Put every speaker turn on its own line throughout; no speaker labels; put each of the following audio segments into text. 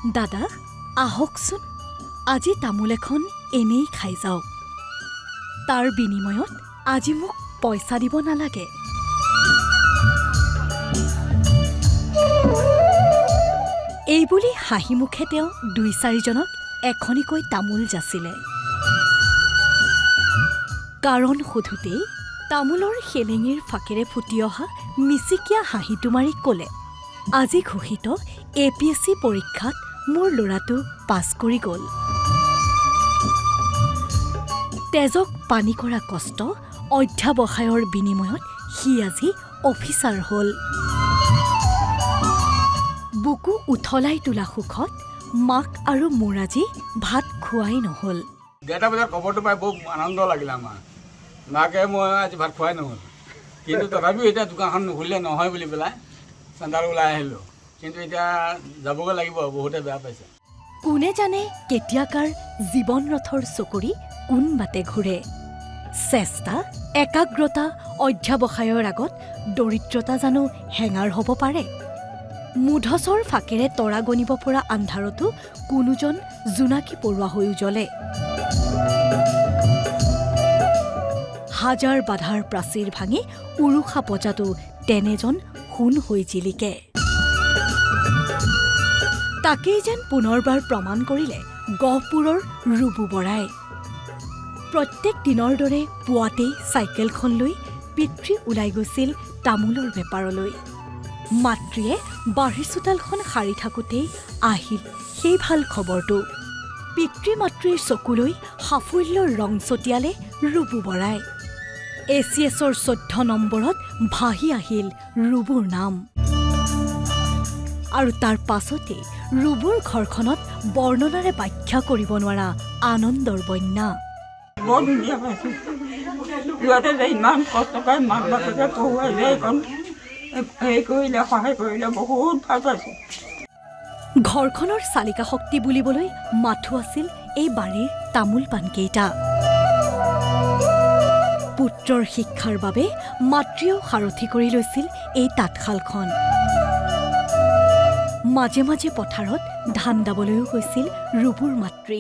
দাদা আহকচোন আজি তামোল এখন এনেই খাই যাওক তাৰ বিনিময়ত আজি মোক পইচা দিব নালাগে এই বুলি হাঁহি মুখে তেওঁ দুই চাৰিজনক এখনিকৈ তামোল যাচিলে কাৰণ সোধোতেই তামোলৰ খেলেঙিৰ ফাকেৰে ফুটি অহা মিচিকিয়া হাঁহিটো মাৰি ক'লে আজি ঘোষিত APSC পৰীক্ষাত মোৰ ল'ৰাটো পাছ কৰি গ'ল তেজক পানী কৰা কষ্ট অধ্যাৱসায়ৰ বিনিময়ত সি আজি অফিচাৰ হ'ল বুকু উঠলাই তোলা সুখত মাক আৰু মোৰ আজি ভাত খোৱাই নহ'ল
11টা বজাৰ খবৰটো পাই বহুত আনন্দ লাগিল আমাৰ মাকে মই আজি ভাত খোৱাই নহ'ল কিন্তু তথাপিও এতিয়া দোকানখন নুখুলিলে নহয় বুলি পেলাই চেণ্টাৰ ওলাই আহিলোঁ কিন্তু এতিয়া যাবগৈ লাগিব বহুতে বেয়া পাইছে
কোনে জানে কেতিয়াকাৰ জীৱন ৰথৰ চকৰি কোন বাটে ঘূৰে চেষ্টা একাগ্ৰতা অধ্যাৱসায়ৰ আগত দৰিদ্ৰতা জানো হেঙাৰ হ'ব পাৰে মুধচৰ ফাকেৰে তৰা গণিব পৰা আন্ধাৰতো কোনোজন জোনাকী পৰুৱা হৈ জ্বলে হাজাৰ বাধাৰ প্ৰাচীৰ ভাঙি উৰুষা পজাটো তেনেজন সোণ হৈ জিলিকে তাকেই যেন পুনৰবাৰ প্ৰমাণ কৰিলে গহপুৰৰ ৰুবু বৰাই প্ৰত্যেক দিনৰ দৰে পুৱাতেই চাইকেলখন লৈ পিতৃ ওলাই গৈছিল তামোলৰ বেপাৰলৈ মাতৃয়ে বাঢ়ি চোতালখন সাৰি থাকোঁতেই আহিল সেই ভাল খবৰটো পিতৃ মাতৃৰ চকুলৈ সাফল্যৰ ৰং ছটিয়ালে ৰুবু বৰাই ACSৰ 14 নম্বৰত ভাহি আহিল ৰুবুৰ নাম আৰু তাৰ পাছতে ৰুবুৰ ঘৰখনত বৰ্ণনাৰে ব্যাখ্যা কৰিব নোৱাৰা আনন্দৰ বন্যা
বহুত ধুনীয়া পাইছোঁ ল'ৰাটোৱে যে ইমান কষ্ট কৰি মাক বাপেকে পঢ়ুৱাই যায় এইখন হেৰি কৰিলে সহায় কৰিলে বহুত ভাল পাইছোঁ
ঘৰখনৰ চালিকা শক্তি বুলিবলৈ মাথো আছিল এই বাৰীৰ তামোল পাণকেইটা পুত্ৰৰ শিক্ষাৰ বাবে মাতৃয়েও সাৰথি কৰি লৈছিল এই তাঁতশালখন মাজে মাজে পথাৰত ধান দাবলৈও গৈছিল ৰুবুৰ মাতৃ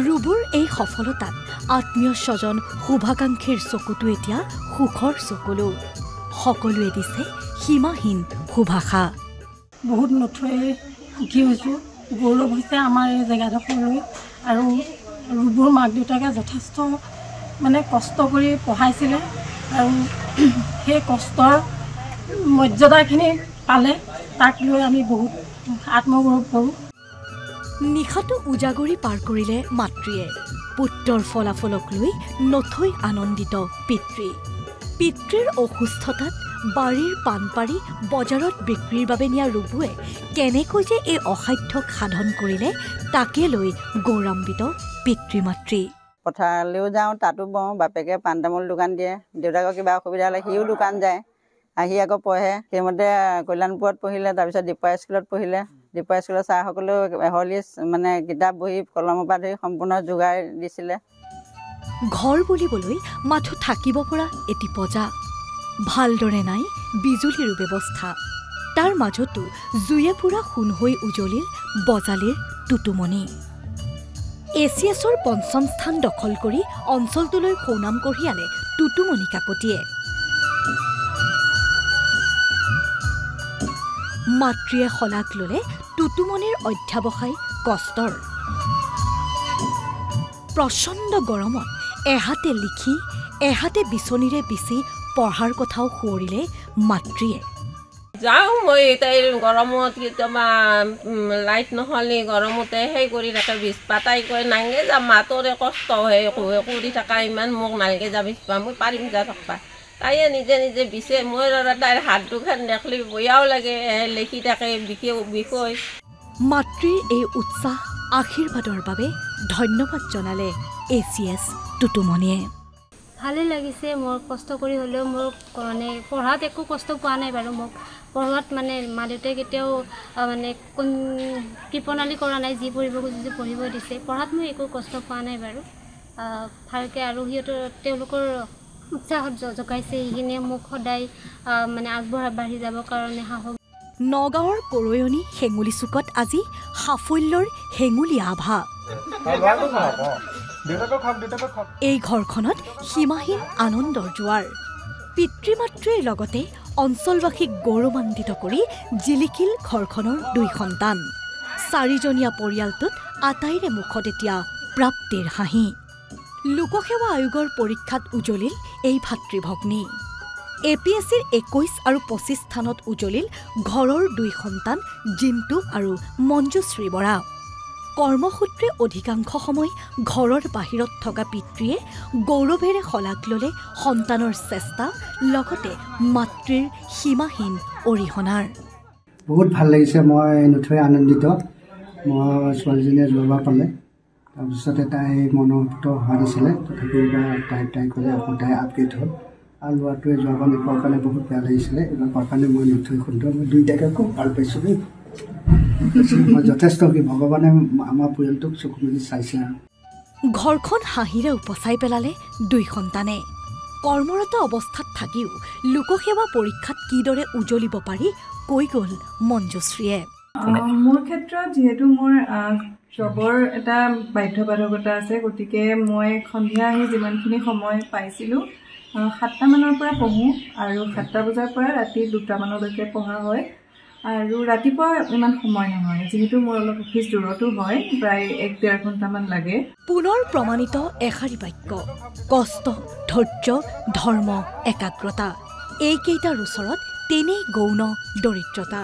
ৰুবুৰ এই সফলতাত আত্মীয় স্বজন শুভাকাংক্ষীৰ চকুটো এতিয়া সুখৰ চকুলো সকলোৱে দিছে সীমাহীন শুভাষা
বহুত নথৈ সুখী হৈছোঁ গৌৰৱ হৈছে আমাৰ এই জেগাডোখৰলৈ আৰু ৰুবুৰ মাক দেউতাকে যথেষ্ট মানে কষ্ট কৰি পঢ়াইছিলে আৰু সেই কষ্টৰ মৰ্যাদাখিনি পালে তাক লৈ আমি বহুত আত্মগৌৰৱ কৰোঁ
নিশাটো উজাগৰি পাৰ কৰিলে মাতৃয়ে পুত্ৰৰ ফলাফলক লৈ নথৈ আনন্দিত পিতৃৰ অসুস্থতাত বাৰীৰ পাণ পাৰি বজাৰত বিক্ৰীৰ বাবে নিয়া ৰুবুৱে কেনেকৈ যে এই অসাধ্যক সাধন কৰিলে তাকে লৈ গৌৰৱান্বিত পিতৃ মাতৃ
পথাৰলৈও যাওঁ তাতো বওঁ বাপেকে পাণ তামোল দোকান দিয়ে দেউতাকৰ কিবা অসুবিধা হ'লে সিও দোকান যায় আহি আকৌ পঢ়ে সেইমতে কল্যাণপুৰত পঢ়িলে তাৰপিছত দীপা স্কুলত পঢ়িলে দীপা স্কুলৰ ছাৰসকলেও হলিছ মানে কিতাপ বহি কলমৰ পৰা ধৰি সম্পূৰ্ণ যোগাৰ দিছিলে
ঘৰ বুলিবলৈ মাথো থাকিব পৰা এটি পজা ভালদৰে নাই বিজুলীৰ ব্যৱস্থা তাৰ মাজতো জুয়ে পুৰা সোণ হৈ উজলিল বজালিৰ টুটুমণি ACSৰ 5ম স্থান দখল কৰি অঞ্চলটোলৈ সুনাম কঢ়িয়ালে টুটুমণি কাকতিয়ে মাতৃয়ে শলাগ ল'লে টুটুমণিৰ অধ্যাৱসায় কষ্টৰ প্ৰচণ্ড গৰমত এহাতে লিখি এহাতে বিচনীৰে বিচি পঢ়াৰ কথাও সোঁৱৰিলে মাতৃয়ে
যাওঁ মই তাইৰ গৰমত কেতিয়াবা লাইট নহ'লে গৰমতে সেই কৰি থাকে বিছপা তাই কয় নাংগে যাম মাতৰে কষ্ট হয় কৰি থকা ইমান মোক নালগে যা বিছপা মই পাৰিম যা থাকবা তাইয়ে নিজে নিজে বিচে মই তাইৰ হাত দুখন দেখলি বয়াও লাগে লিখি থাকে বিষয়
মাতৃৰ এই উৎসাহ আশীৰ্বাদৰ বাবে ধন্যবাদ জনালে ACS টুটুমণিয়ে
ভালে লাগিছে মোৰ কষ্ট কৰি হ'লেও মোৰ মানে পঢ়াত একো কষ্ট পোৱা নাই বাৰু মোক পঢ়াত মানে মা দেউতাই কেতিয়াও মানে কৃপণালী কৰা নাই যি পঢ়িব খুজিছে পঢ়িব দিছে পঢ়াত মই একো কষ্ট পোৱা নাই বাৰু ভালকৈ আৰু সিহঁতৰ তেওঁলোকৰ উৎসাহত জগাইছে সেইখিনিয়ে মোক সদায় মানে আগবঢ়াই বাঢ়ি যাবৰ কাৰণে সাহস
নগাঁৱৰ কৰয়নী হেঙুলি চুকত আজি সাফল্যৰ হেঙুলি আভা এই ঘৰখনত সীমাহীন আনন্দৰ জোৱাৰ পিতৃ মাতৃৰ লগতে অঞ্চলবাসীক গৌৰৱান্বিত কৰি জিলিকিল ঘৰখনৰ 2 সন্তান 4জনীয়া পৰিয়ালটোত আটাইৰে মুখত এতিয়া প্ৰাপ্তিৰ হাঁহি লোকসেৱা আয়োগৰ পৰীক্ষাত উজলিল এই ভাতৃভগ্নী APSCৰ 21 আৰু 25 স্থানত উজলিল ঘৰৰ 2 সন্তান জিন্তু আৰু মঞ্জুশ্ৰী বৰা কৰ্মসূত্ৰে অধিকাংশ সময় ঘৰৰ বাহিৰত থকা পিতৃয়ে গৌৰৱেৰে শলাগ ল'লে সন্তানৰ চেষ্টা লগতে মাতৃৰ সীমাহীন অৰিহণাৰ
বহুত ভাল লাগিছে মই নথৈ আনন্দিত মই ছোৱালীজনীয়ে যোৱাবাৰ পালে তাৰপিছতে তাই মনোভূত হোৱা নাছিলে তথাপি তাই ক'লে আকৌ তাই আপডেট হ'ল আৰু ল'ৰাটোৱে যোৱাবাৰ নোপোৱাৰ কাৰণে বহুত বেয়া লাগিছিলে এইবাৰ পোৱাৰ কাৰণে মই নথৈ সুন্দৰ মই 2টাকে খুব ভাল পাইছোঁ দেই মই যথেষ্ট কি ভগৱানে আমাৰ পৰিয়ালটোক চকু মেলি চাইছে আৰু
ঘৰখন হাঁহিৰে উপচাই পেলালে 2 সন্তানে কৰ্মৰত অৱস্থাত থাকিও লোকসেৱা পৰীক্ষাত কিদৰে উজলিব পাৰি কৈ গ'ল মঞ্জুশ্ৰীয়ে
মোৰ ক্ষেত্ৰত যিহেতু মোৰ জবৰ এটা বাধ্যবাধকতা আছে গতিকে মই সন্ধিয়া আহি যিমানখিনি সময় পাইছিলোঁ 7টা মানৰ পৰা পঢ়োঁ আৰু 7টা বজাৰ পৰা ৰাতি 2টা মানলৈকে পঢ়া হয় আৰু ৰাতিপুৱা ইমান সময় নহয় যিহেতু মোৰ অলপ অফিচ দূৰতো হয় প্ৰায় 1-1.5 ঘণ্টামান লাগে
পুনৰ প্ৰমাণিত এষাৰি বাক্য কষ্ট ধৈৰ্য ধৰ্ম একাগ্ৰতা এইকেইটাৰ ওচৰত তেনেই গৌণ দৰিদ্ৰতা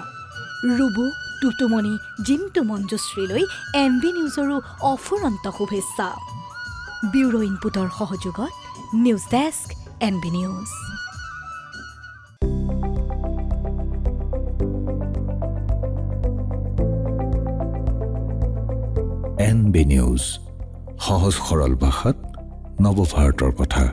ৰুবু টুটুমণি জিন্তু মঞ্জুশ্ৰীলৈ MB নিউজৰো অফুৰন্ত শুভেচ্ছা ব্যুৰো ইনপুটৰ সহযোগত news desk MB news
MB news সহজ সৰল ভাষাত নৱভাৰতৰ কথা